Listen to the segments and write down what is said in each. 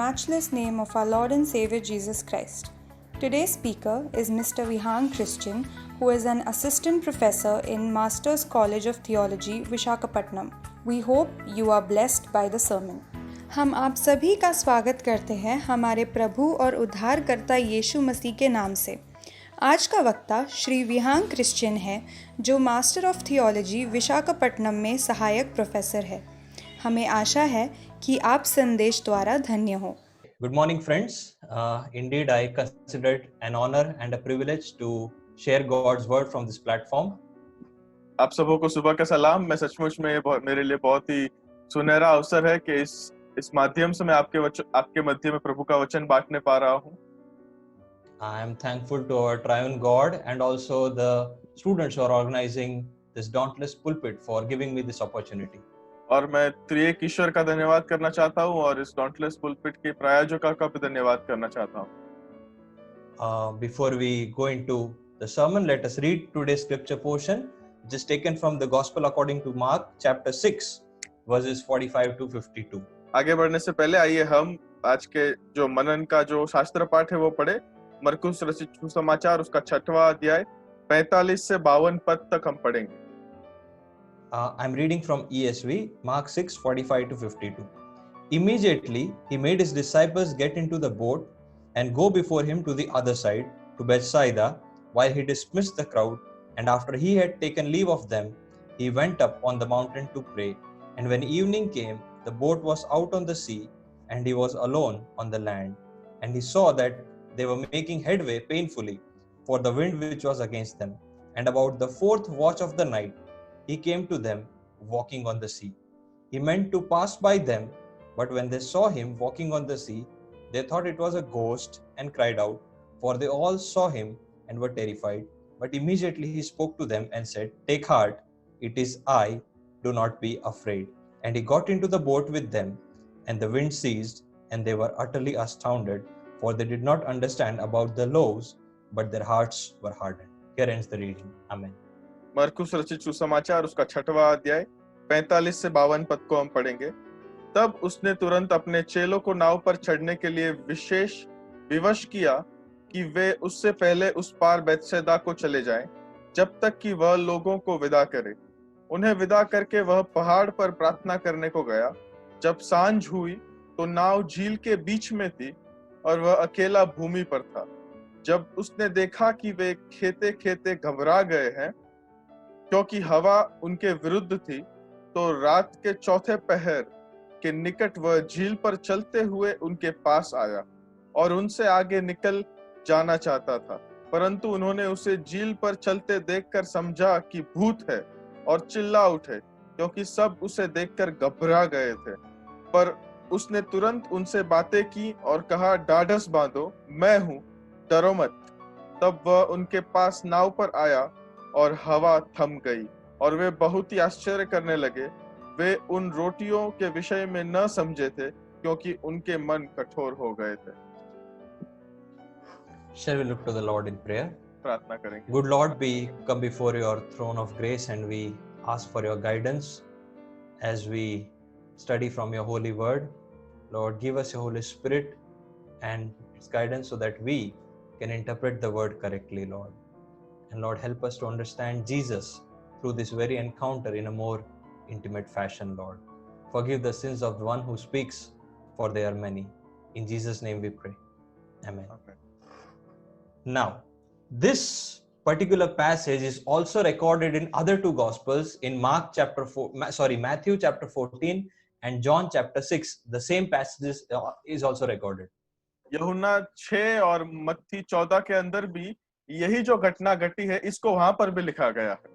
matchless name of our Lord and Savior Jesus Christ. Today's speaker is Mr. Vihang Christian, who is an assistant professor in Masters College of Theology, Visakhapatnam. We hope you are blessed by the sermon. हम आप सभी का स्वागत करते हैं हमारे प्रभु और उद्धारकर्ता यीशु मसीह के नाम से। आज का वक्ता श्री विहांग क्रिश्चियन है, जो मास्टर ऑफ थियोलॉजी विशाखापट्टनम में सहायक प्रोफेसर है। हमें आशा है कि आप संदेश द्वारा धन्य हो। Good morning, friends. Indeed, I consider it an honor and a privilege to share God's word from this platform. आप सबों को सुबह का सलाम। मैं सचमुच में मेरे लिए बहुत ही सुनहरा अवसर है कि इस माध्यम से मैं आपके मध्य में प्रभु का वचन बांटने पा रहा हूँ। I am thankful to our triune God and also the students who are organizing this Dauntless Pulpit for giving me this opportunity. और मैं त्रिएक ईश्वर का धन्यवाद करना चाहता हूँ और इस डॉन्टलेस पुलपिट के प्रायोजकों का भी धन्यवाद करना चाहता हूँ। Before we go into the sermon, let us read today's scripture portion, which is taken from the Gospel according to Mark, chapter 6, verses 45 to 52. आगे बढ़ने से पहले आइए हम आज के जो मनन का जो शास्त्र पाठ है वो पढ़े। मरकुस रचित सुसमाचार उसका 6वां अध्याय 45 से 52 पद तक हम पढ़ेंगे। I'm reading from ESV, Mark 6, 45 to 52. Immediately, he made his disciples get into the boat and go before him to the other side, to Bethsaida, while he dismissed the crowd. And after he had taken leave of them, he went up on the mountain to pray. And when evening came, the boat was out on the sea, and he was alone on the land. And he saw that they were making headway painfully, for the wind which was against them. And about the 4th watch of the night, he came to them walking on the sea. He meant to pass by them, but when they saw him walking on the sea, they thought it was a ghost and cried out, for they all saw him and were terrified. But immediately he spoke to them and said, "Take heart, it is I, do not be afraid." And he got into the boat with them, and the wind ceased, and they were utterly astounded, for they did not understand about the loaves, but their hearts were hardened. Here ends the reading. Amen. मरकुस रचित सुसमाचार उसका 6वां अध्याय 45 से 52 पद को हम पढ़ेंगे। तब उसने तुरंत अपने चेलों को नाव पर चढ़ने के लिए विशेष विवश किया कि वे उससे पहले उस पार बैतसैदा को चले जाएं, जब तक कि वह लोगों को विदा करे। उन्हें विदा करके वह पहाड़ पर प्रार्थना करने को गया। जब सांझ हुई तो नाव झील के बीच में थी और वह अकेला भूमि पर था। जब उसने देखा कि वे खेते खेते घबरा गए हैं, क्योंकि हवा उनके विरुद्ध थी, तो रात के 4थे पहर के निकट वह झील पर चलते हुए उनके पास आया और उनसे आगे निकल जाना चाहता था, परंतु उन्होंने उसे झील पर चलते देखकर समझा कि भूत है और चिल्ला उठे, क्योंकि सब उसे देखकर घबरा गए थे। पर उसने तुरंत उनसे बातें की और कहा, ढाढ़स बांधो, मैं हूं, डरो मत। तब वह उनके पास नाव पर आया और हवा थम गई और वे बहुत ही आश्चर्य करने लगे। वे उन रोटियों के विषय में न समझे थे, क्योंकि उनके मन कठोर हो गए थे। Shall we look to the Lord in prayer? प्रार्थना करेंगे। Good Lord, we come before your throne of grace and we ask for your guidance as we study from your holy word. Lord, give us your Holy Spirit and its guidance so that we can interpret the word correctly, Lord. And Lord, help us to understand Jesus through this very encounter in a more intimate fashion, Lord. Forgive the sins of the one who speaks, for they are many. In Jesus' name we pray. Amen. Amen. Now, this particular passage is also recorded in other two Gospels, in Matthew chapter 14 and John chapter 6. The same passage is also recorded. यूहन्ना 6 और मत्ती 14 के अंदर भी यही जो घटना घटी है, इसको वहां पर भी लिखा गया है।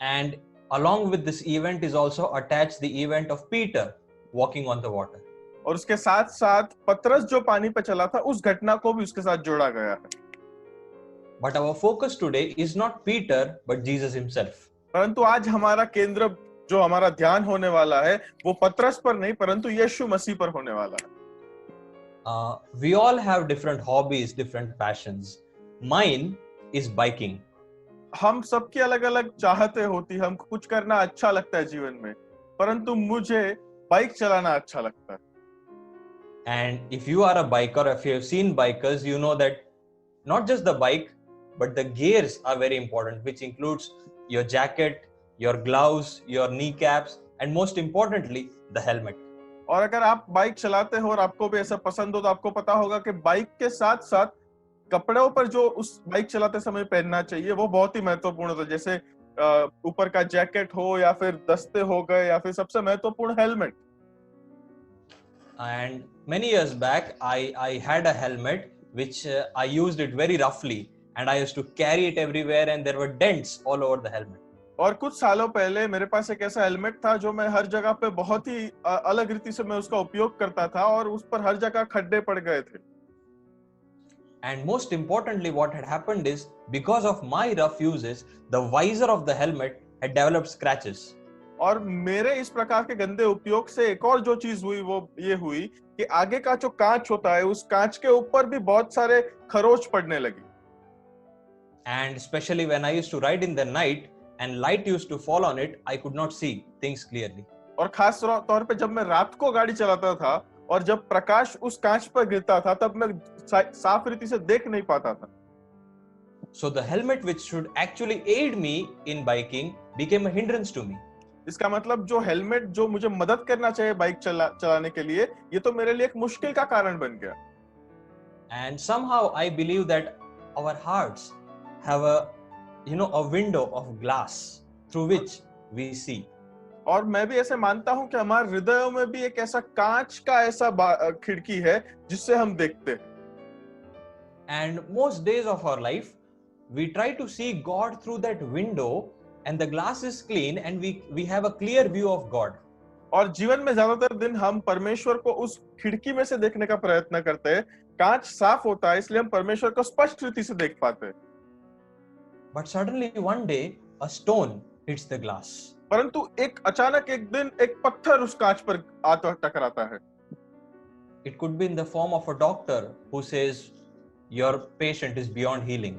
And along with this event is also attached the event of Peter walking on the water. और उसके साथ साथ पतरस जो पानी पे चला था, उस घटना को भी उसके साथ जोड़ा गया है। But our focus today is not Peter but Jesus himself. परंतु आज हमारा केंद्र जो हमारा ध्यान होने वाला है, वो पतरस पर नहीं, परंतु यीशु मसीह पर होने वाला है। We all have different hobbies, different passions. Mine is biking. हम सबकी अलग-अलग चाहते होती, हमको कुछ करना अच्छा लगता है जीवन में, परंतु मुझे बाइक चलाना अच्छा लगता है। And if you are a biker, if you have seen bikers, you know that not just the bike, but the gears are very important, which includes your jacket, your gloves, your kneecaps, and most importantly, the helmet. और अगर आप bike चलाते हो और आपको भी ऐसा पसंद हो तो आपको पता होगा कि बाइक के साथ साथ कपड़ों पर जो उस बाइक चलाते समय पहनना चाहिए वो बहुत ही महत्वपूर्ण होता है, जैसे ऊपर का जैकेट हो या फिर दस्ते हो गए या फिर सबसे महत्वपूर्ण helmet. And many years back, I had a helmet which I used it very roughly, and I used to carry it everywhere, and there were dents all over the helmet. और कुछ सालों पहले मेरे पास एक ऐसा हेलमेट था जो मैं हर जगह पे बहुत ही अलग रीति से मैं उसका उपयोग करता था और उस पर हर जगह खड्डे पड़ गए थे। And most importantly, what had happened is, because of my rough uses, the visor of the helmet had developed scratches. और मेरे इस प्रकार के गंदे उपयोग से एक और जो चीज हुई वो ये हुई कि आगे का जो कांच होता है उस कांच के ऊपर भी बहुत सारे खरोच पड़ने लगी। And especially when I used to ride in the night and light used to fall on it, I could not see things clearly. और खास तौर पे जब मैं रात को गाड़ी चलाता था और जब प्रकाश उस कांच पर गिरता था तब मैं साफ रीति से देख नहीं पाता था। So the helmet, which should actually aid me in biking, became a hindrance to me. इसका मतलब जो हेलमेट जो मुझे मदद करना चाहिए बाइक चलाने के लिए, ये तो मेरे लिए एक मुश्किल का कारण बन गया। And somehow I believe that our hearts have a window of glass through which we see. और मैं भी ऐसे मानता हूं कि हमारे हृदयों में भी एक ऐसा कांच का ऐसा खिड़की है जिससे हम देखते हैं। And most days of our life, we try to see God through that window, and the glass is clean, and we have a clear view of God. और जीवन में ज्यादातर दिन हम परमेश्वर को उस खिड़की में से देखने का प्रयत्न करते हैं। कांच साफ होता है इसलिए हम परमेश्वर को स्पष्ट रीति से देख पाते हैं। But suddenly one day a stone hits the glass. परंतु अचानक एक दिन एक पत्थर उस कांच पर टकराता है। It could be in the form of a doctor who says your patient is beyond healing.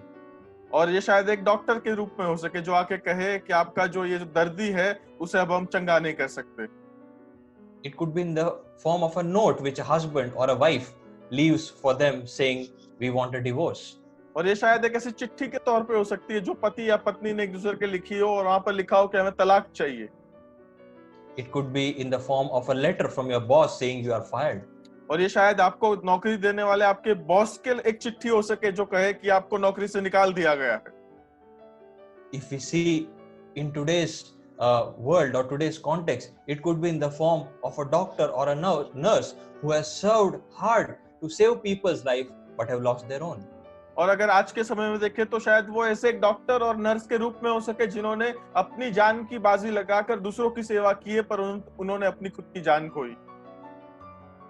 और ये शायद एक डॉक्टर के रूप में हो सके जो आके कहे कि आपका जो ये जो दर्दी है उसे अब हम चंगा नहीं कर सकते। It could be in the form of a note which a husband or a wife leaves for them saying we want a divorce. और ये शायद एक ऐसी चिट्ठी के तौर पे हो सकती है जो पति या पत्नी ने एक दूसरे के लिखी हो और वहां पर लिखा हो कि हमें तलाक चाहिए। It could be in the form of a letter from your boss saying you are fired. और ये शायद आपको नौकरी देने वाले आपके बॉस के एक चिट्ठी हो सके जो कहे कि आपको नौकरी से निकाल दिया गया है। If we see in today's world or today's context, it could be in the form of a doctor or a nurse who has served hard to save people's life but have lost their own. और अगर आज के समय में देखें तो शायद वो ऐसे एक डॉक्टर और नर्स के रूप में हो सके जिन्होंने अपनी जान की बाजी लगाकर दूसरों की सेवा की है पर उन्होंने अपनी खुद की जान खोई।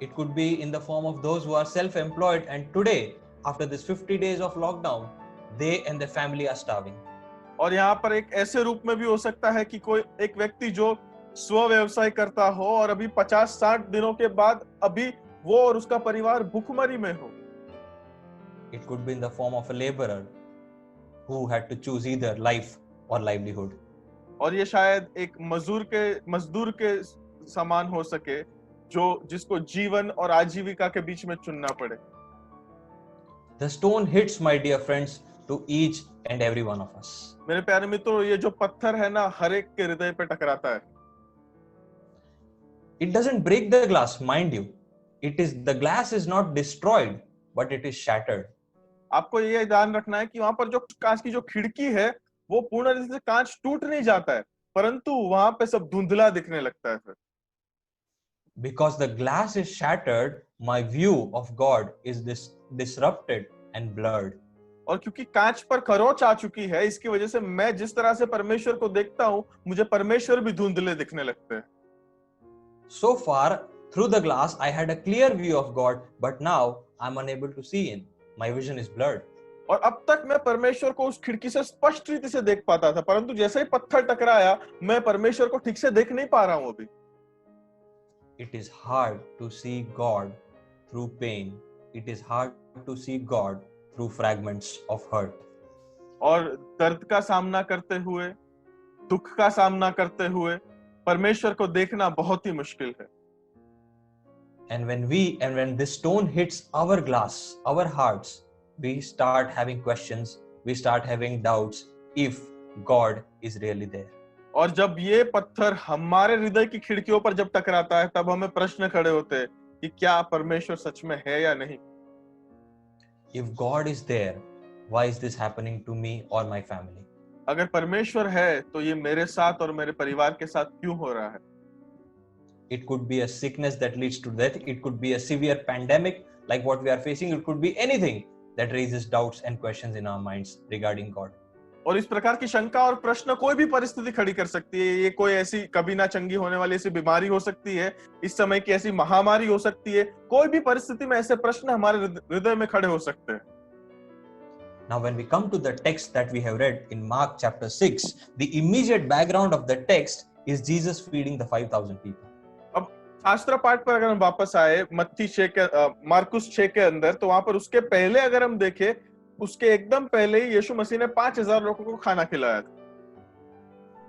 It could be in the form of those who are self-employed, and today, after this 50 days of lockdown, they and their family are starving. और यहाँ पर एक ऐसे रूप में भी हो सकता है कि कोई एक व्यक्ति जो स्व व्यवसाय करता हो और अभी 50-60 दिनों के बाद अभी वो और उसका परिवार भूखमरी में हो। It could be in the form of a laborer who had to choose either life or livelihood. और ये शायद एक मजदूर के समान हो सके जिसको जीवन और आजीविका के बीच में चुनना पड़े। The stone hits, my dear friends, to each and every one of us. मेरे प्यारे मित्रों, ये जो पत्थर है ना हर एक के हृदय पे टकराता है। It doesn't break the glass, mind you. The glass is not destroyed, but it is shattered. आपको ये ध्यान रखना है कि वहां पर जो कांच की जो खिड़की है वो पूर्ण रूप से कांच टूट नहीं जाता है परंतु वहां पे सब धुंधला दिखने लगता है फिर। Because the glass is shattered, my view of God is disrupted and blurred. और क्योंकि कांच पर खरोच आ चुकी है इसकी वजह से मैं जिस तरह से परमेश्वर को देखता हूं मुझे परमेश्वर भी धुंधले दिखने लगते हैं। So far, through the glass, I had a clear view of God, but now I'm unable to see in. My vision is blurred. और अब तक मैं परमेश्वर को उस खिड़की से स्पष्ट रीति से देख पाता था परंतु जैसे ही पत्थर टकराया मैं परमेश्वर को ठीक से देख नहीं पा रहा हूं अभी। It is hard to see God through pain. It is hard to see God through fragments of hurt. और दर्द का सामना करते हुए, दुख का सामना करते हुए परमेश्वर को देखना बहुत ही मुश्किल है। And when this stone hits our glass, our hearts, we start having questions, we start having doubts if God is really there. और जब ये पत्थर हमारे हृदय की खिड़कियों पर जब टकराता है, तब हमें प्रश्न खड़े होते हैं कि क्या परमेश्वर सच में है या नहीं. If God is there, why is this happening to me or my family? अगर परमेश्वर है तो ये मेरे साथ और मेरे परिवार के साथ क्यों हो रहा है? It could be a sickness that leads to death. It could be a severe pandemic like what we are facing. It could be anything that raises doubts and questions in our minds regarding God. और इस प्रकार की शंका और प्रश्न कोई भी परिस्थिति खड़ी कर सकती है. ये कोई ऐसी कभी ना चंगी होने वाली ऐसी बीमारी हो सकती है, इस समय की ऐसी महामारी हो सकती है. कोई भी परिस्थिति में ऐसे प्रश्न हमारे हृदय में खड़े हो सकते हैं. Now, when we come to the text that we have read in Mark chapter 6, the immediate background of the text is Jesus feeding the 5,000 people. अब शास्त्र पाठ पर अगर हम वापस आए मार्कुस 6 के अंदर, तो वहां पर उसके पहले अगर हम देखें, उसके एकदम पहले ही यीशु मसीह ने 5,000 लोगों को खाना खिलाया था.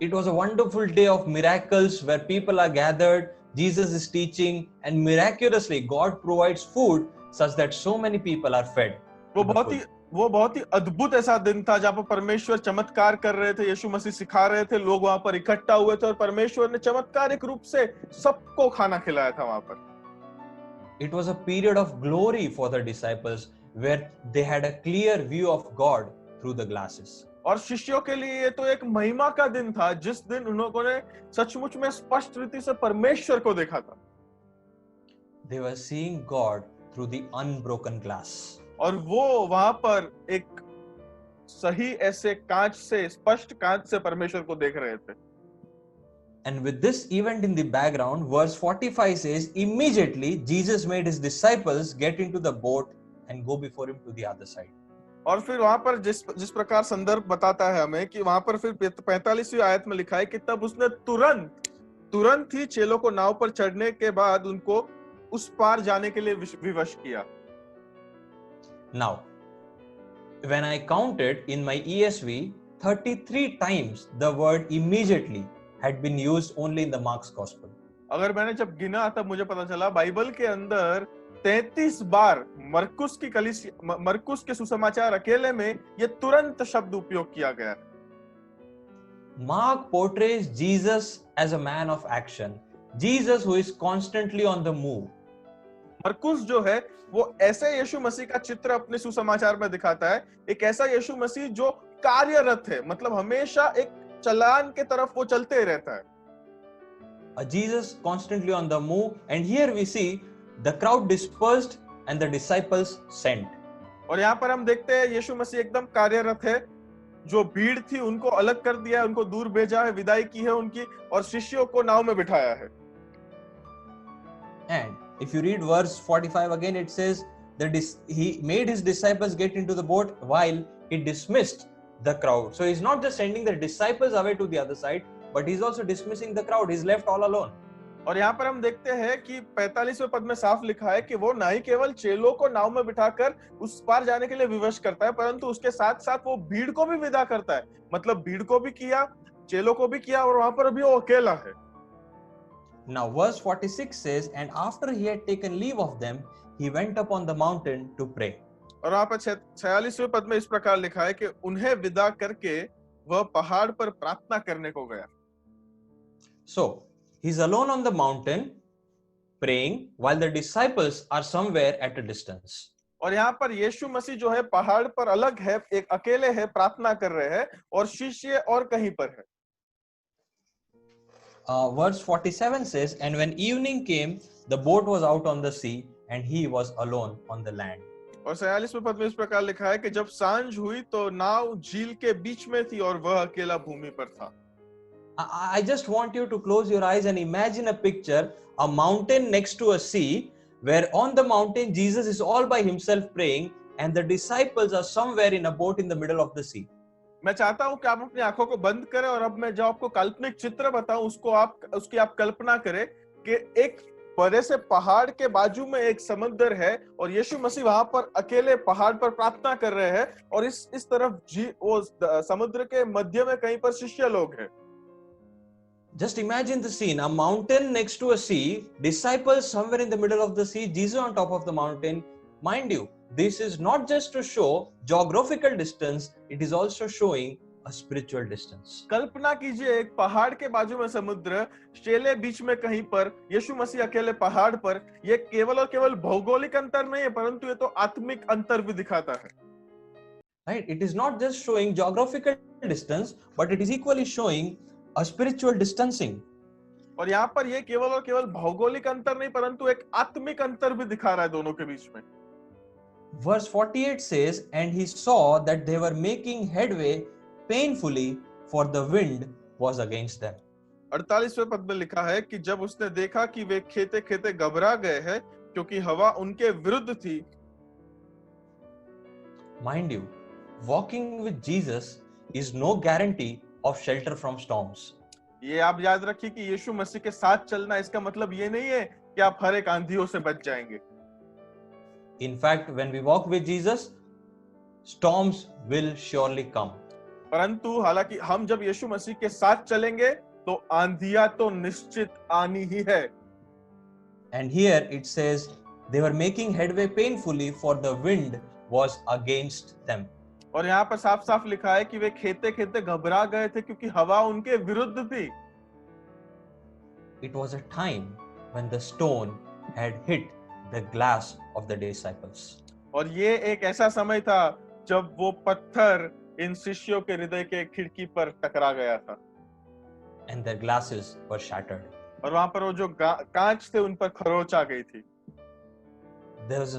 It was a wonderful day of miracles where people are gathered, Jesus is teaching, and miraculously God provides food such that so many people are fed. वो बहुत ही अद्भुत ऐसा दिन था जहाँ पर परमेश्वर चमत्कार कर रहे थे, यीशु मसीह सिखा रहे थे, लोग वहां पर इकट्ठा हुए थे और परमेश्वर ने चमत्कारिक रूप से सबको खाना खिलाया था वहां पर. It was a period of glory for the disciples where they had a clear view of God through the glasses. और शिष्यों के लिए ये तो एक महिमा का दिन था, जिस दिन उन्होंने सचमुच में स्पष्ट रीति से परमेश्वर को देखा था. They were seeing God through the unbroken glass. और वो वहां पर एक सही ऐसे कांच से, स्पष्ट कांच से परमेश्वर को देख रहे थे. And with this event in the background, verse 45 says, immediately Jesus made his disciples get into the boat and go before him to the other side. और फिर वहां पर जिस प्रकार संदर्भ बताता है हमें कि वहां पर फिर 45वीं आयत में लिखा है कि तब उसने तुरंत ही चेलों को नाव पर चढ़ने के बाद उनको उस पार जाने के लिए विवश किया. Now, when I counted in my ESV, 33 times the word immediately had been used only in the Mark's Gospel. अगर मैंने जब गिना तब मुझे पता चला बाइबल के अंदर 33 बार मरकुस के सुसमाचार अकेले में ये तुरंत शब्द उपयोग किया गया है. Mark portrays Jesus as a man of action. Jesus who is constantly on the move. मरकुस जो है वो ऐसे यीशु मसीह का चित्र अपने सुसमाचार में दिखाता है, एक ऐसा यीशु मसीह जो कार्यरत है, मतलब हमेशा एक चलान के तरफ वो चलते रहता है. A Jesus constantly on the move, and here we see the crowd dispersed and the disciples sent. और यहाँ पर हम देखते हैं यीशु मसीह एकदम कार्यरत है, जो भीड़ थी उनको अलग कर दिया है, उनको दूर भेजा है, विदाई की है उनकी, और शिष्यों को नाव में बिठाया है. And if you read verse 45 again, it says that he made his disciples get into the boat while he dismissed the crowd. So he's not just sending the disciples away to the other side, but he's also dismissing the crowd. He's left all alone. और यहाँ पर हम देखते हैं कि 45वें पद में साफ लिखा है कि वो ना ही केवल चेलों को नाव में बिठाकर उस पार जाने के लिए विवश करता है, परंतु उसके साथ साथ वो भीड़ को भी विदा करता है. मतलब भीड़ को भी किया, चेलों को भी किया, और वहां पर अभी वो अकेला है. Now verse 46 says, and after he had taken leave of them, he went up on the mountain to pray. और वहां पर 46वें पद में इस प्रकार लिखा है कि उन्हें विदा करके वह पहाड़ पर प्रार्थना करने को गया. So he's alone on the mountain praying while the disciples are somewhere at a distance. और यहाँ पर यीशु मसीह जो है पहाड़ पर अलग है, एक अकेले है, प्रार्थना कर रहे हैं, और शिष्य और कहीं पर है. Verse 47 says, and when evening came, the boat was out on the sea and he was alone on the land. और 46वें पद में इस प्रकार लिखा है कि जब सांझ हुई तो नाव झील के बीच में थी और वह अकेला भूमि पर था. I just want you to close your eyes and imagine a picture, a mountain next to a sea, where on the mountain Jesus is all by himself praying and the disciples are somewhere in a boat in the middle of the sea. मैं चाहता हूं कि आप अपनी आंखों को बंद करें और अब मैं जो आपको काल्पनिक चित्र बताऊं उसकी आप कल्पना करें कि एक बड़े से पहाड़ के बाजू में एक समुद्र है और यीशु मसीह वहां पर अकेले पहाड़ पर प्रार्थना कर रहे हैं, और इस तरफ वो समुद्र के मध्य में कहीं पर शिष्य लोग हैं. Just imagine the scene, a mountain next to a sea, disciples somewhere in the middle of the sea, Jesus on top of the mountain. Mind you, this is not just to show geographical distance, it is also showing a spiritual distance. कल्पना कीजिए एक पहाड़ के बाजू में समुद्र, चेले बीच में कहीं पर, यीशु मसीह अकेले पहाड़ पर। ये केवल और केवल भौगोलिक अंतर नहीं है, परंतु ये तो आत्मिक अंतर भी दिखाता है। Right? It is not just showing geographical distance, but it is equally showing a spiritual distancing. और यहाँ पर ये केवल और केवल भौगोलिक अंतर नहीं, परंतु एक आत्मिक अंतर भी दिखा रहा है दोनों के बीच में। Verse 48 says, and he saw that they were making headway painfully, for the wind was against them. 48वें पद में लिखा है कि जब उसने देखा कि वे खेते खेते घबरा गए हैं, क्योंकि हवा उनके विरुद्ध थी। Mind you, walking with Jesus is no guarantee of shelter from storms. ये आप याद रखिए कि यीशु मसीह के साथ चलना इसका मतलब ये नहीं है कि आप हर एक आंधियों से बच जाएंगे। In fact, when we walk with Jesus, storms will surely come. परंतु हालांकि हम जब यीशु मसीह के साथ चलेंगे तो आंधियां तो निश्चित आनी ही है। And here it says they were making headway painfully, for the wind was against them. और यहाँ पर साफ साफ लिखा है कि वे खेते खेते घबरा गए थे क्योंकि हवा उनके विरुद्ध थी। It was a time when the stone had hit the glass of the disciples. और ये एक ऐसा समय था जब वो पत्थर इन शिष्यों के हृदय के खिड़की पर टकरा गया था। And their glasses were shattered. और वहां पर वो जो कांच थे उन पर खरोच आ गई थी।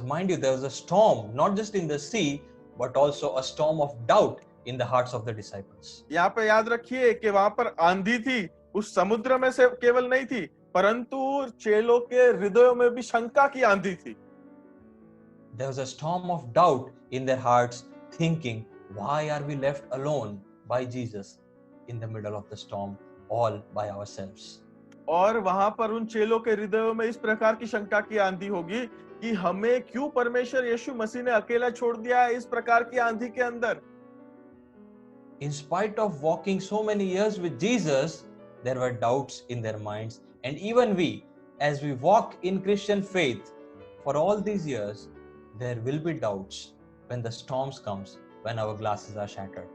Mind you, there was a storm, not just in the sea, but also a storm of doubt in the hearts of the disciples. यहाँ पे याद रखिए कि वहां पर आंधी थी, उस समुद्र में से केवल नहीं थी, परंतु चेलों के हृदयों में भी शंका की आंधी थी। There was a storm of doubt in their hearts, thinking, why are we left alone by Jesus in the middle of the storm, all by ourselves? और वहां पर उन चेलों के हृदयों में इस प्रकार की शंका की आंधी होगी कि हमें क्यों परमेश्वर यीशु मसीह ने अकेला छोड़ दिया है इस प्रकार की आंधी के अंदर। In spite of walking so many years with Jesus, there were doubts in their minds. And even we, as we walk in Christian faith for all these years, there will be doubts when the storms comes, when our glasses are shattered.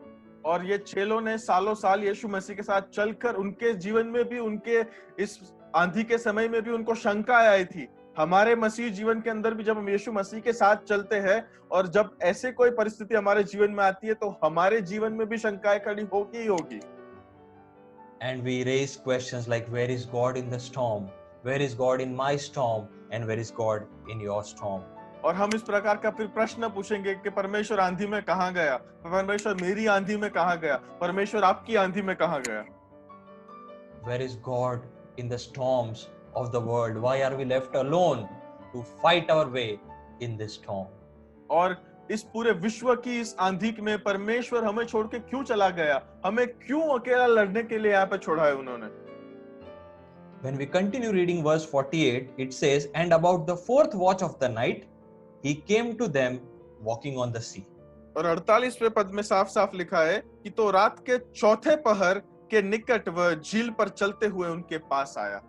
और ये चेलों ने सालों साल यीशु मसीह के साथ चलकर उनके जीवन में भी, उनके इस आंधी के समय में भी उनको शंका आई थी। हमारे मसीह जीवन के अंदर भी जब हम यीशु मसीह के साथ चलते हैं और जब ऐसे कोई परिस्थिति हमारे जीवन में आती है तो हमारे जीवन में भी शंकाएं खड़ी होगी ही होगी। And we raise questions like, where is God in the storm? Where is God in my storm? And where is God in your storm? और हम इस प्रकार का फिर प्रश्न पूछेंगे कि परमेश्वर आंधी में कहाँ गया, परमेश्वर मेरी आंधी में कहाँ गया, परमेश्वर आपकी आंधी में कहाँ गया। Where is God in the storms of the world? Why are we left alone to fight our way in this storm? और इस पूरे विश्व की इस आंधी में परमेश्वर हमें छोड़ के क्यों चला गया, हमें क्यों अकेला लड़ने के लिए यहाँ पे छोड़ा है उन्होंने। When we continue reading verse 48, it says, and about the fourth watch of the night, he came to them walking on the sea. और 48वें पद में साफ साफ लिखा है कि तो रात के चौथे पहर के निकट वह झील पर चलते हुए उनके पास आया।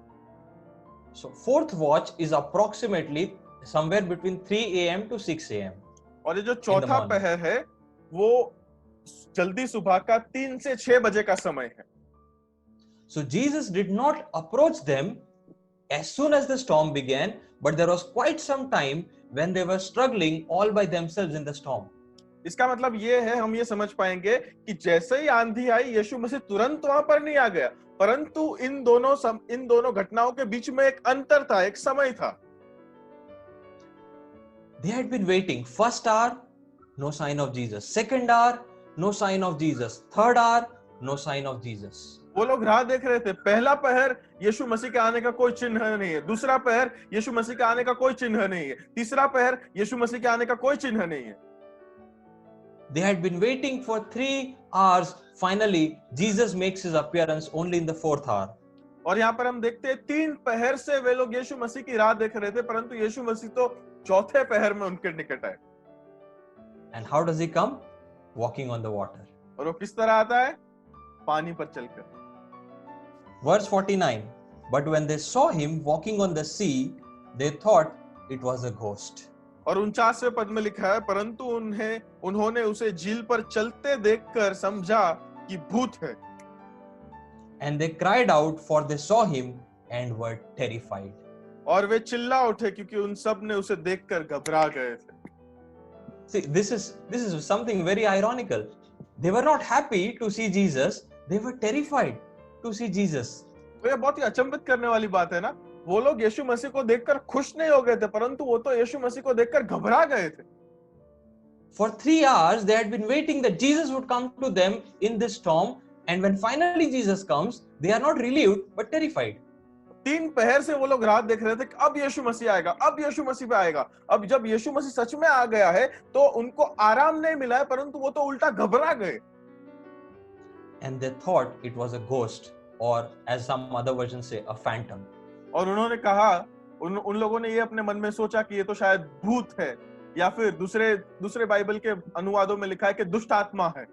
So fourth watch is approximately somewhere between 3 a.m. to 6 a.m. और ये जो चौथा पहर है वो जल्दी सुबह का 3 से 6 बजे का समय है। So Jesus did not approach them as soon as the storm began, but there was quite some time when they were struggling all by themselves in the storm. इसका मतलब ये है, हम ये समझ पाएंगे कि जैसे ही आंधी आई यीशु मसीह तुरंत वहां पर नहीं आ गया, परंतु इन दोनों घटनाओं के बीच में एक अंतर था, एक समय था। They had been waiting. First hour, no sign of Jesus. Second hour, no sign of Jesus. Third hour, no sign of Jesus. वो लोग राह देख रहे थे। पहला पहर यीशु मसीह के आने का कोई चिन्ह नहीं है, दूसरा पहर यीशु मसीह के आने का कोई चिन्ह नहीं है, तीसरा पहर यीशु मसीह के आने का कोई चिन्ह नहीं है। They had been waiting for 3 hours. Finally, Jesus makes his appearance only in the 4th hour. और यहाँ पर हम देखते हैं 3 पहर से वे लोग यीशु मसीह की राह देख रहे थे, परंतु यीशु मसीह तो चौथे पहर में उनके निकट आए। And how does he come? Walking on the water. और वो किस तरह आता है? पानी पर चलकर। Verse 49. But when they saw him walking on the sea, they thought it was a ghost. और 49वें पद में लिखा है, परंतु उन्होंने उसे झील पर चलते देखकर समझा कि भूत है। And they cried out, for they saw him and were terrified. और वे चिल्ला उठे क्योंकि उन सब ने उसे देखकर घबरा गए थे। See, this is something very ironical. They were not happy to see Jesus. They were terrified to see Jesus. तो ये बहुत ही अचंभित करने वाली बात है ना। वो लोग यीशु मसीह को देखकर खुश नहीं हो गए थे, परंतु वो तो यीशु मसीह को देखकर घबरा गए थे। For 3 hours, they had been waiting that Jesus would come to them in this storm. And when finally Jesus comes, they are not relieved but terrified. 3 पहर से वो लोग रात देख रहे थे कि अब यीशु मसीह आएगा, अब यीशु मसीह आएगा। अब जब यीशु मसीह सच में आ गया है तो उनको आराम नहीं मिला है, परंतु वो तो उल्टा घबरा गए। And they thought it was a ghost, or as some other versions say, a phantom. और उन्होंने कहा, उन लोगों ने ये अपने मन में सोचा कि ये तो शायद भूत है, या फिर दूसरे बाइबल के अनुवादों में लिखा है कि दुष्ट आत्मा है।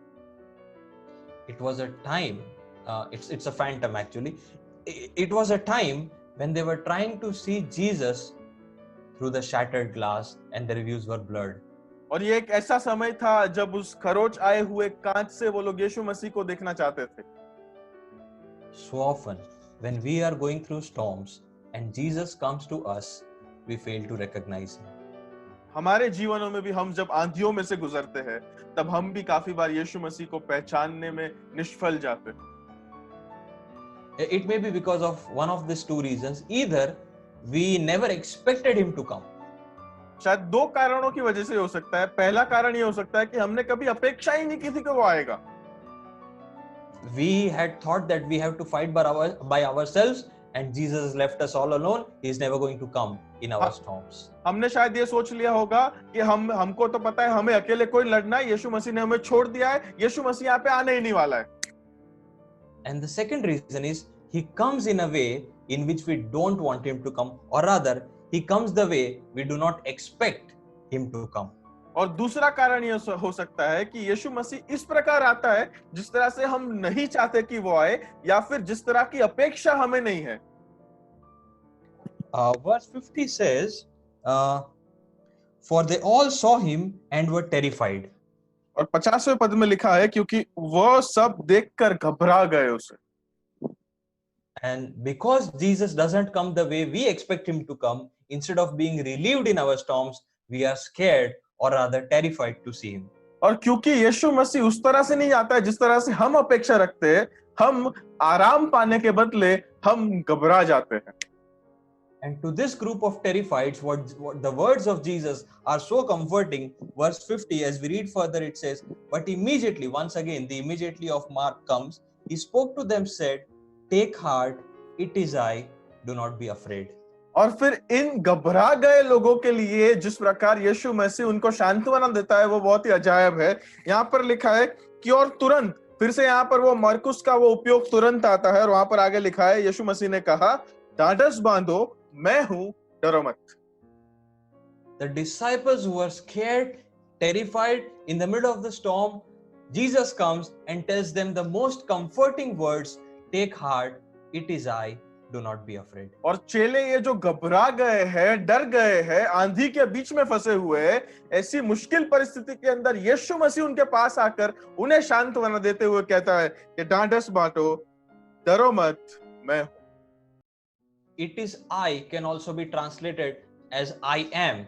It was a time, it's a phantom actually. It was a time when they were trying to see Jesus through the shattered glass and their views were blurred. और ये एक ऐसा समय था जब उस खरोच आए हुए कांच से वो लोग यीशु मसीह को देखना चाहते थे। So often, when we are going through storms and Jesus comes to us, we fail to recognize him. हमारे जीवनों में भी हम जब आंधियों में से गुजरते हैं, तब हम भी काफी बार यीशु मसीह को पहचानने में निष्फल जाते हैं। It may be because of one of these two reasons. Either we never expected him to come. शायद 2 कारणों की वजह से हो सकता है। पहला कारण ये हो सकता है कि हमने कभी अपेक्षा ही नहीं की थी कि वो आएगा। We had thought that we have to fight by ourselves and Jesus left us all alone. He is never going to come in our storms. हमने शायद ये सोच लिया होगा कि हमको तो पता है हमें अकेले कोई लड़ना है, यीशु मसीह ने हमें छोड़ दिया है, यीशु मसीह यहाँ पे आने ही नहीं वाला है। And the second reason is he comes in a way in which we don't want him to come, or rather he comes the way we do not expect him to come. और दूसरा कारण ये हो सकता है कि यीशु मसीह इस प्रकार आता है जिस तरह से हम नहीं चाहते कि वो आए, या फिर जिस तरह की अपेक्षा हमें नहीं है। Verse 50 says, for they all saw him and were terrified. और 50वें पद में लिखा है क्योंकि वो सब देखकर घबरा गए उसे। And because Jesus doesn't come the way we expect him to come, instead of being relieved in our storms, we are scared or rather terrified to see him. और क्योंकि यीशु मसीह उस तरह से नहीं आता है जिस तरह से हम अपेक्षा रखते हैं, हम आराम पाने के बदले हम घबरा जाते हैं। And to this group of terrifieds, what the words of Jesus are so comforting. Verse 50, as we read further, it says, but immediately, once again, the immediately of Mark comes. He spoke to them, said, take heart, it is I, do not be afraid. और फिर इन घबरा गए लोगों के लिए जिस प्रकार यीशु मसीह उनको सांत्वना देता है वो बहुत ही अजायब है। यहाँ पर लिखा है कि और तुरंत, फिर से यहाँ पर वो मरकुस का वो उपयोग तुरंत आता है और वहां पर आगे लिखा है यीशु मसीह ने कहा, ढाढ़स बांधो, मैं हूं, डरो मत। The disciples who were scared, terrified in the middle of the storm, Jesus comes and tells them the most comforting words, take heart, it is I, do not be afraid. और चेले ये जो घबरा गए हैं, डर गए हैं, आंधी के बीच में फंसे हुए हैं, ऐसी मुश्किल परिस्थिति के अंदर यीशु मसीह उनके पास आकर उन्हें सांत्वना देते हुए कहता है कि ढाढ़स बांधो, डरो मत, मैं हूं। It is I can also be translated as I am,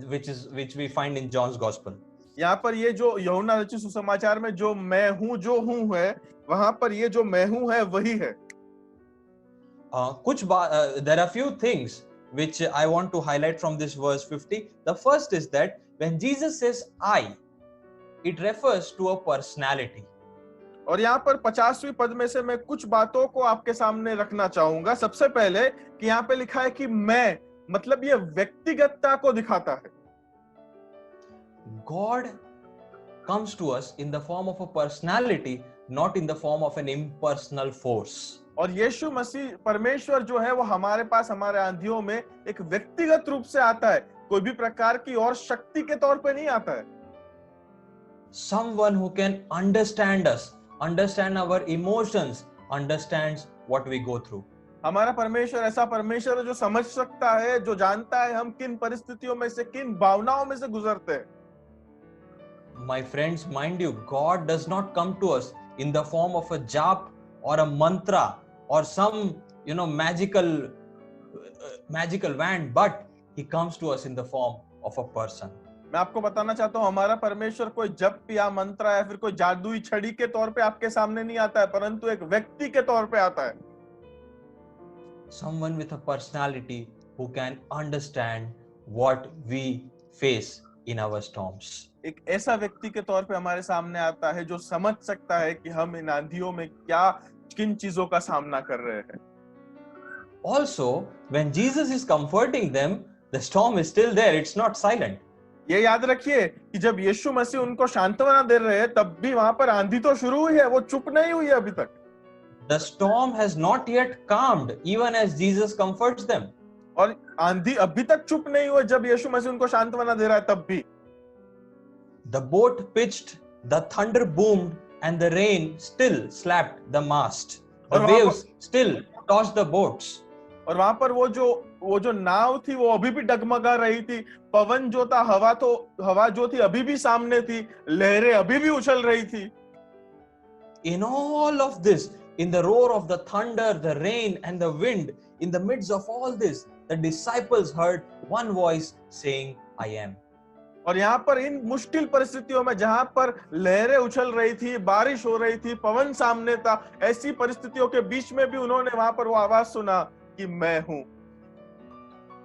which we find in John's Gospel. यहाँ पर ये जो यूहन्ना रचित सुसमाचार में जो मैं हूं जो हूं है, वहां पर ये जो मैं हूं है वही है। There are few things which I want to highlight from this verse 50. The first is that when Jesus says I, it refers to a personality. और यहाँ पर 50वीं पद में से मैं कुछ बातों को आपके सामने रखना चाहूंगा। सबसे पहले कि यहाँ पे लिखा है कि मैं, मतलब ये व्यक्तिगतता को दिखाता है। God comes to us in the form of a personality, not in the form of an impersonal force. और यीशु मसीह परमेश्वर जो है वो हमारे पास हमारे आंधियों में एक व्यक्तिगत रूप से आता है, कोई भी प्रकार की और शक्ति के तौर पे नहीं आता है। Someone who can understand us, understand our emotions, understands what we go through. हमारा परमेश्वर ऐसा परमेश्वर है जो समझ सकता है, जो जानता है हम किन परिस्थितियों में से, किन भावनाओं में से गुजरते हैं। My friends, mind you, God does not come to us in the form of a jap or a mantra or some, magical wand, but He comes to us in the form of a person. मैं आपको बताना चाहता हूँ, हमारा परमेश्वर कोई जप या मंत्र या फिर कोई जादुई छड़ी के तौर पे आपके सामने नहीं आता है, परंतु एक व्यक्ति के तौर पे आता है। Someone with a personality who can understand what we face in our storms. एक ऐसा व्यक्ति के तौर पे हमारे सामने आता है जो समझ सकता है कि हम इन आंधियों में क्या किन चीजों का सामना कर रहे हैं। Also, when Jesus is comforting them, the storm is still there. It's not silent. ये याद रखिए कि जब यीशु मसीह उनको सांत्वना दे रहे हैं, तब भी वहां पर आंधी तो शुरू हुई है, वो चुप नहीं हुई है अभी तक। The storm has not yet calmed, even as Jesus comforts them. और आंधी अभी तक चुप नहीं हुई जब यीशु मसीह उनको सांत्वना दे रहा है, तब भी। The boat pitched, the thunder boomed, and the rain still slapped the mast. The waves still tossed the boats. और वहां पर वो जो नाव थी वो अभी भी डगमगा रही थी, पवन जो था, हवा जो थी अभी भी सामने थी, लहरें अभी भी उछल रही थी। In all of this, in the roar of the thunder, the rain, and the wind, in the midst of all this, the disciples heard one voice saying, I am. और यहाँ पर इन मुश्किल परिस्थितियों में जहां पर लहरें उछल रही थी, बारिश हो रही थी, पवन सामने था, ऐसी परिस्थितियों के बीच में भी उन्होंने वहां पर वो आवाज सुना कि मैं हूं।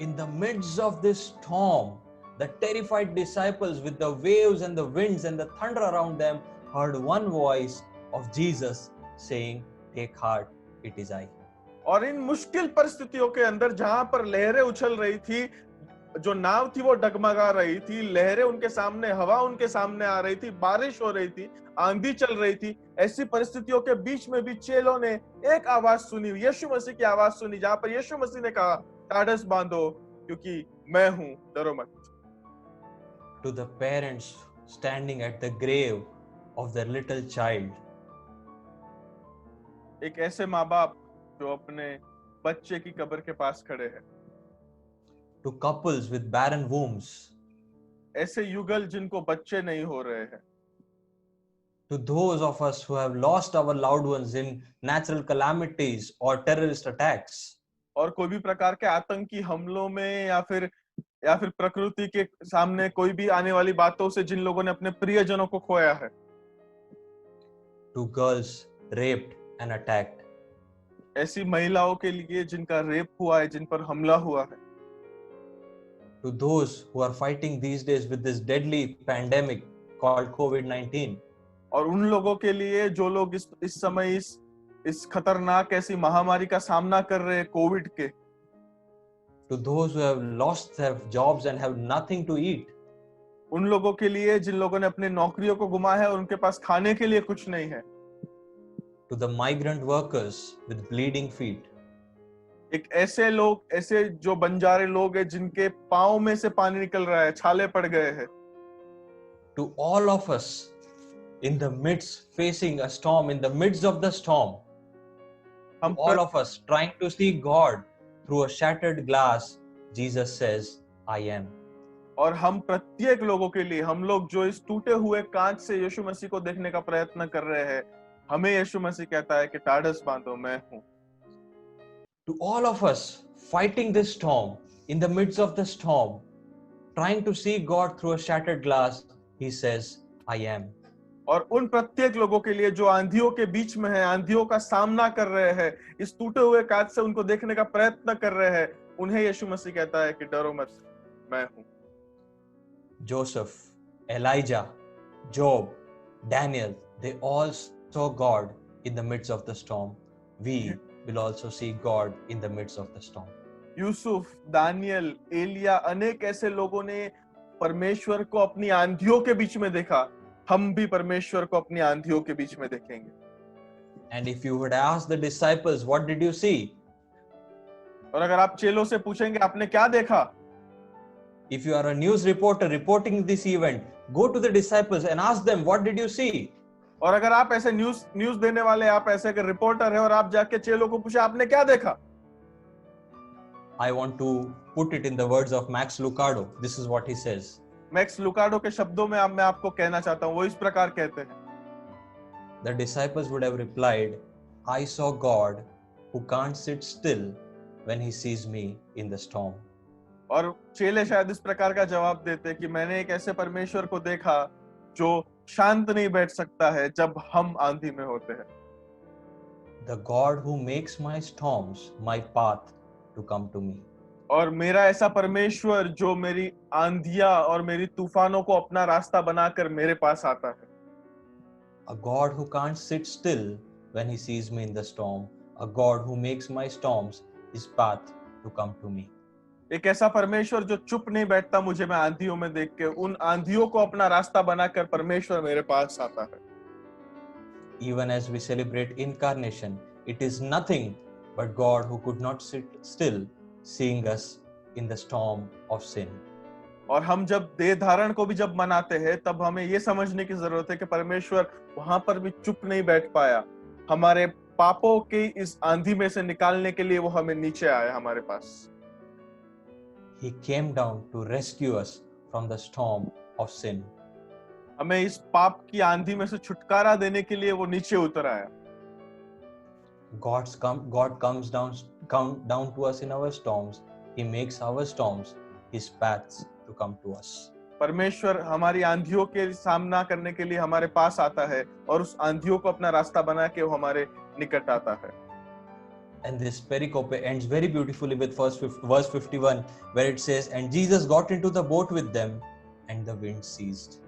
In the midst of this storm, the terrified disciples with the waves and the winds and the thunder around them heard one voice of Jesus saying, Take heart, it is I. और इन मुश्किल परिस्थितियों के अंदर जहां पर लहरें उछल रही थी, जो नाव थी वो डगमगा रही थी, लहरें उनके सामने, हवा उनके सामने आ रही थी, बारिश हो रही थी, आंधी चल रही थी, ऐसी परिस्थितियों के बीच में भी चेलों ने एक आवाज सुनी, यीशु मसीह की आवाज सुनी, जहां पर यीशु मसीह ने कहा, ढाढ़स बांधो क्योंकि मैं हूं, डरो मत। To the parents standing at the grave of their little child, एक ऐसे माँ बाप जो अपने बच्चे की कब्र के पास खड़े हैं, to couples with barren wombs, ऐसे युगल जिनको बच्चे नहीं हो रहे हैं, to those of us who have lost our loved ones in natural calamities or terrorist attacks, और कोई भी प्रकार के आतंकी हमलों में या फिर प्रकृति के सामने कोई भी आने वाली बातों से जिन लोगों ने अपने प्रियजनों को खोया है, to girls raped and attacked, ऐसी महिलाओं के लिए जिनका रेप हुआ है, जिन पर हमला हुआ है, to those who are fighting these days with this deadly pandemic called COVID-19, और उन लोगों के लिए जो लोग इस समय इस खतरनाक ऐसी महामारी का सामना कर रहे हैं, कोविड के, to those who have lost their jobs and have nothing to eat, उन लोगों के लिए जिन लोगों ने अपने नौकरियों को गुमाया है और उनके पास खाने के लिए कुछ नहीं है, to the migrant workers with bleeding feet, एक ऐसे लोग, ऐसे जो बंजारे लोग हैं जिनके पांव में से पानी निकल रहा है, छाले पड़ गए हैं, to all of us in the midst facing a storm, in the midst of the storm, all of us trying to see God through a shattered glass, Jesus says, I am. और हम प्रत्येक लोगों के लिए, हम लोग जो इस टूटे हुए कांच से यीशु मसीह को देखने का प्रयत्न कर रहे हैं, हमें यीशु मसीह कहता है कि ढाढ़स बांधो, मैं हूं। To all of us fighting this storm, in the midst of the storm, trying to see God through a shattered glass, he says, I am. और उन प्रत्येक लोगों के लिए जो आंधियों के बीच में है, आंधियों का सामना कर रहे हैं, इस टूटे हुए कांच से उनको देखने का प्रयत्न कर रहे हैं, उन्हें यीशु मसीह कहता है कि डरो मत, मैं हूं। Joseph, Elijah, Job, Daniel, they all saw God in the midst of the storm. We will also see God in the midst of the storm. Yusuf, Daniyal, Eliya, अनेक ऐसे लोगों ने परमेश्वर को अपनी आंधियों के बीच में देखा, हम भी परमेश्वर को अपनी आंधियों के बीच में देखेंगे। And if you would ask the disciples, what did you see? और अगर आप चेलों से पूछेंगे आपने क्या देखा, if you are a news reporter reporting this event, go to the disciples and ask them, what did you see? और अगर आप ऐसे न्यूज देने वाले, आप ऐसे अगर रिपोर्टर है और आप जाके चेलों को पूछे आपने क्या देखा, I want to put it in the words of Max Lucado. This is what he says. Max Lucado के शब्दों में मैं आपको कहना चाहता हूं, वो इस प्रकार कहते हैं, The disciples would have replied, I saw God who can't sit still when he sees me in the storm. और चेले शायद इस प्रकार का जवाब देते कि मैंने एक ऐसे परमेश्वर को देखा जो शांत नहीं बैठ सकता है जब हम आंधी में होते हैं। The God who makes my storms my path to come to me. और मेरा ऐसा परमेश्वर जो मेरी आंधियां और मेरी तूफानों को अपना रास्ता बनाकर मेरे पास आता है। A God who can't sit still when he sees me in the storm. A God who makes my storms his path to come to me. एक ऐसा परमेश्वर जो चुप नहीं बैठता मुझे मैं आंधियों में देख के, उन आंधियों को अपना रास्ता बनाकर परमेश्वर मेरे पास आता है। Even as we celebrate incarnation, it is nothing but God who could not sit still, seeing us in the storm of sin. और हम जब देह धारण को भी जब मनाते हैं तब हमें ये समझने की जरूरत है कि परमेश्वर वहां पर भी चुप नहीं बैठ पाया, हमारे पापों के इस आंधी में से निकालने के लिए वो हमें नीचे आया हमारे पास। He came down to rescue us from the storm of sin. हमें इस पाप की आंधी में से छुटकारा देने के लिए वो नीचे उतर आया। God comes down to us in our storms. He makes our storms his paths to come to us. परमेश्वर हमारी आंधियों के सामना करने के लिए हमारे पास आता है और उस आंधियों को अपना रास्ता बना के वो हमारे निकट आता है। And this pericope ends very beautifully with verse 51, where it says, and Jesus got into the boat with them and the wind ceased.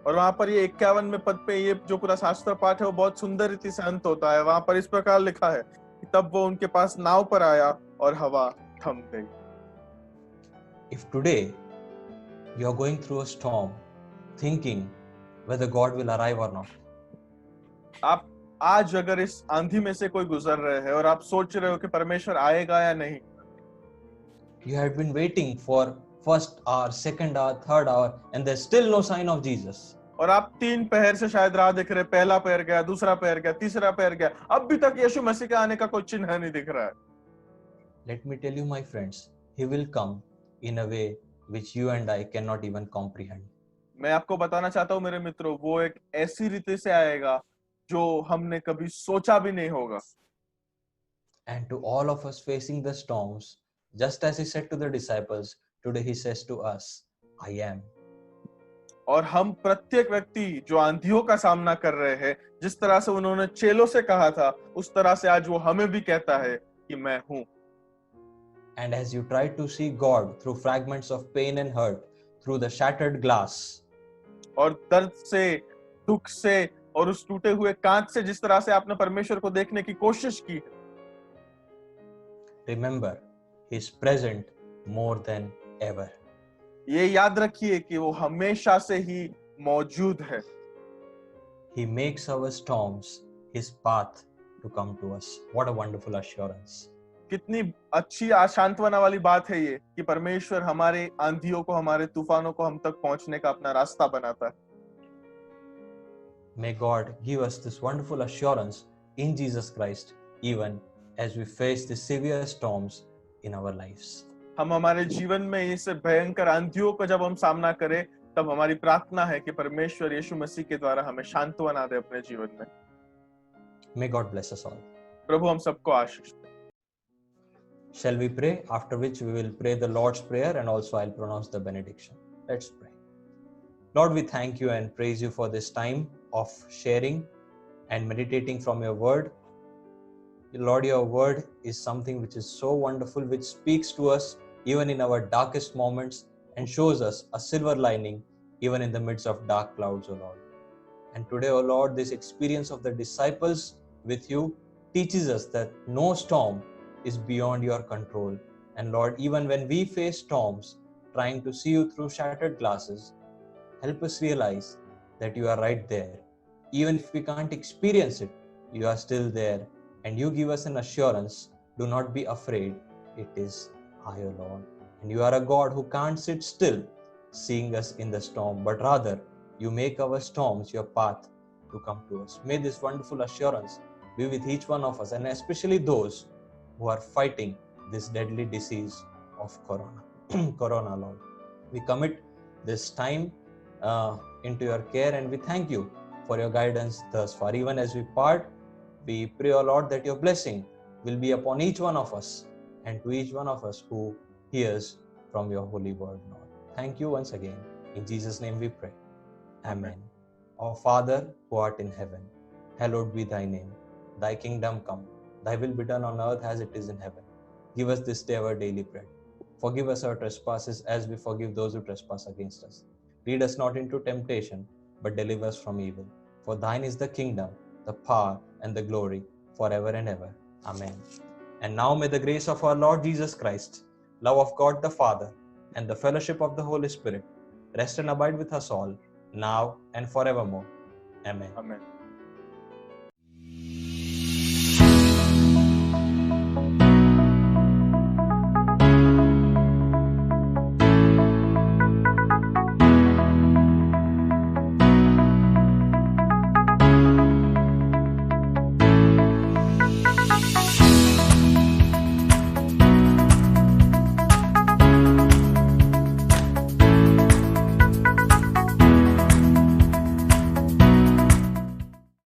और वहां पर ये 51 में पद पे ये जो पूरा शास्त्र पाठ है वो बहुत सुंदर रीति से अंत होता है। वहां पर इस प्रकार लिखा है कि तब वो उनके पास नाव पर आया और हवा थम गई। If today you are going through a storm, thinking whether God will arrive or not, आप आज अगर इस आंधी में से कोई गुजर रहे हैं और आप सोच रहे हो कि परमेश्वर आएगा या नहीं, you have been waiting for first hour, second hour, third hour, and there's still no sign of Jesus. और आप 3 पहर से शायद राह देख रहे, पहला पहर गया, दूसरा पहर गया, तीसरा पहर गया, अब भी तक यीशु मसीह के आने का कोई चिन्ह नहीं दिख रहा है। Let me tell you, my friends, he will come in a way which you and I cannot even comprehend. मैं आपको बताना चाहता हूँ मेरे मित्रों, वो एक ऐसी रीति से आएगा जो हमने कभी सोचा भी नहीं होगा। And to all of us facing the storms, just as he said to the disciples, today he says to us, I am. और हम प्रत्येक व्यक्ति जो आंधियों का सामना कर रहे हैं, जिस तरह से उन्होंने चेलों से कहा था, उस तरह से आज वो हमें भी कहता है कि मैं हूं। And as you try to see God through fragments of pain and hurt, through the shattered glass, और दर्द से, दुख से और उस टूटे हुए कांच से जिस तरह से आपने परमेश्वर को देखने की कोशिश की है, remember, he is present more than ever. ये याद रखिए कि वो हमेशा से ही मौजूद है। He makes our storms his path to come to us. What a wonderful assurance. कितनी अच्छी आशांतवना वाली बात है ये कि परमेश्वर हमारे आंधियों को, हमारे तूफानों को हम तक पहुंचने का अपना रास्ता बनाता है। May God give us this wonderful assurance in Jesus Christ, even as we face the severe storms in our lives. हम हमारे जीवन में इस भयंकर आंधियों का जब हम सामना करें, तब हमारी प्रार्थना है कि परमेश्वर यीशु मसीह के द्वारा हमें सांत्वना दे अपने जीवन में। May God bless us all. प्रभु हम सबको आशीष दे। Shall we pray? After which we will pray the Lord's Prayer and also I'll pronounce the benediction. Let's pray. Lord, we thank you and praise you for this time of sharing and meditating from your word. Lord, your word is something which is so wonderful, which speaks to us even in our darkest moments and shows us a silver lining even in the midst of dark clouds, O Lord. And today, O Lord, this experience of the disciples with you teaches us that no storm is beyond your control. And Lord, even when we face storms, trying to see you through shattered glasses, help us realize that you are right there. Even if we can't experience it, you are still there. And you give us an assurance, do not be afraid, it is I, O Lord. And you are a God who can't sit still, seeing us in the storm, but rather you make our storms your path to come to us. May this wonderful assurance be with each one of us, and especially those who are fighting this deadly disease of Corona. Corona, Lord. We commit this time into your care, and we thank you for your guidance thus far. Even as we part, we pray, O Lord, that your blessing will be upon each one of us and to each one of us who hears from your holy word, Lord. Thank you once again. In Jesus' name we pray. Amen. Our Father, who art in heaven, hallowed be thy name. Thy kingdom come. Thy will be done on earth as it is in heaven. Give us this day our daily bread. Forgive us our trespasses as we forgive those who trespass against us. Lead us not into temptation, but deliver us from evil. For thine is the kingdom, the power, and the glory, forever and ever. Amen. And now may the grace of our Lord Jesus Christ, love of God the Father, and the fellowship of the Holy Spirit rest and abide with us all, now and forevermore. Amen. Amen.